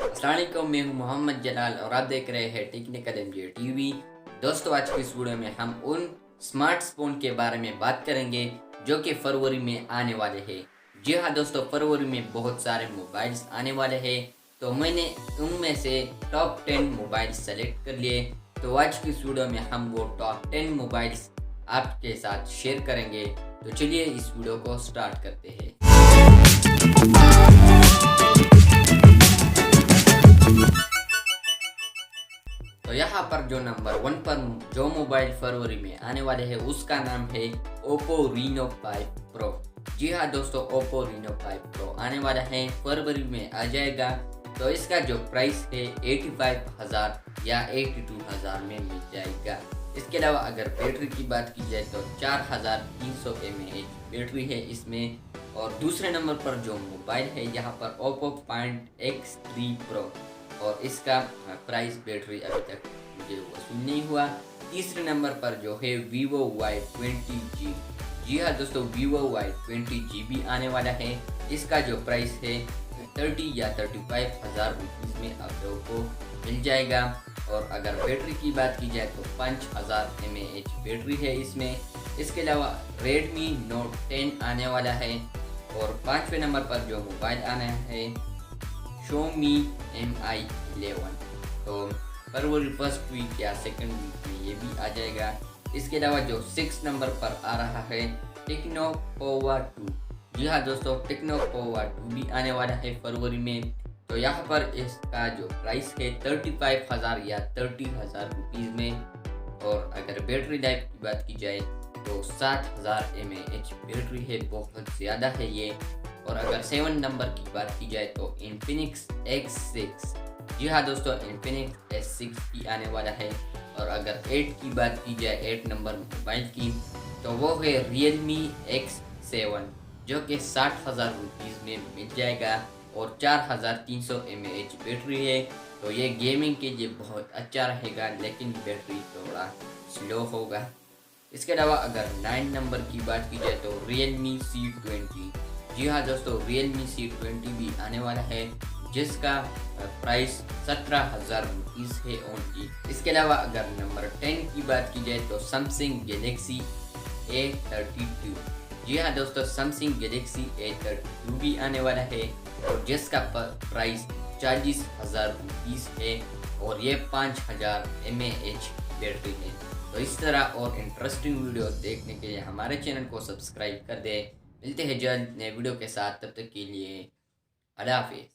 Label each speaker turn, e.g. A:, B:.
A: अस्सलाम वालेकुम, मैं हूं मोहम्मद जलाल और आप देख रहे हैं टेक्निकल एमजे टीवी। दोस्तों, आज की इस वीडियो में हम उन स्मार्टफोन के बारे में बात करेंगे जो कि फरवरी में आने वाले हैं। जी हाँ दोस्तों, फरवरी में बहुत सारे मोबाइल्स आने वाले हैं, तो मैंने उनमें से टॉप 10 मोबाइल सेलेक्ट कर लिए। तो आज की इस वीडियो में हम वो टॉप 10 मोबाइल्स आपके साथ शेयर करेंगे। तो चलिए इस वीडियो को स्टार्ट करते हैं। तो यहाँ पर जो नंबर 1 पर जो मोबाइल फरवरी में आने वाले हैं उसका नाम है ओप्पो रीनो 5 प्रो। जी हाँ दोस्तों, ओप्पो रीनो 5 प्रो आने वाला है, फरवरी में आ जाएगा। तो इसका जो प्राइस है 85,000 या 82,000 में मिल जाएगा। इसके अलावा अगर बैटरी की बात की जाए तो 4300 mAh बैटरी है इसमें। और दूसरे नंबर पर जो मोबाइल है यहाँ पर ओप्पो फाइंड X3 प्रो, और इसका प्राइस बैटरी अभी तक मुझे वसूल नहीं हुआ। तीसरे नंबर पर जो है वीवो Y20G। जी हाँ दोस्तों, वीवो Y20G भी आने वाला है। इसका जो प्राइस है 30 या 35,000 रुपीज़ में आप लोगों को मिल जाएगा। और अगर बैटरी की बात की जाए तो 5000 mAh बैटरी है इसमें। इसके अलावा Redmi Note 10 आने वाला है। और पाँचवें नंबर पर जो मोबाइल आना है Xiaomi Mi 11। तो फरवरी फर्स्ट वीक या सेकंड वीक में ये भी आ जाएगा। इसके अलावा जो 6 नंबर पर आ रहा है टेक्नो पोवा 2। जी हाँ दोस्तों, टेक्नो पोवा 2 भी आने वाला है फरवरी में। तो यहाँ पर इसका जो प्राइस है 35,000 या 30,000 रुपीज़ में। और अगर बैटरी लाइफ की बात की जाए तो 7000 mAh बैटरी है, बहुत ज़्यादा है ये। और अगर 7 नंबर की बात की जाए तो Infinix X6। जी हाँ दोस्तों, Infinix S6 भी आने वाला है। और अगर 8 की बात की जाए, 8 नंबर मोबाइल की, तो वो है Realme X7 जो कि 60,000 रुपीज़ में मिल जाएगा। और 4300 mAh बैटरी है। तो ये गेमिंग के लिए बहुत अच्छा रहेगा, लेकिन बैटरी थोड़ा स्लो होगा। इसके अलावा अगर 9 नंबर की बात की जाए तो Realme C20। जी हाँ दोस्तों, Realme C20 भी आने वाला है, जिसका प्राइस 17,000 रुपीज़ है ओनली। इसके अलावा अगर नंबर 10 की बात की जाए तो Samsung Galaxy A32। जी हाँ दोस्तों, Samsung Galaxy A32 भी आने वाला है, और जिसका प्राइस 40,000 रुपीज़ है। और ये 5000 mAh बैटरी है। तो इस तरह और इंटरेस्टिंग वीडियो देखने के लिए हमारे चैनल को सब्सक्राइब कर दें। मिलते हैं जल्द नए वीडियो के साथ, तब तक के लिए अल्लाह हाफिज़।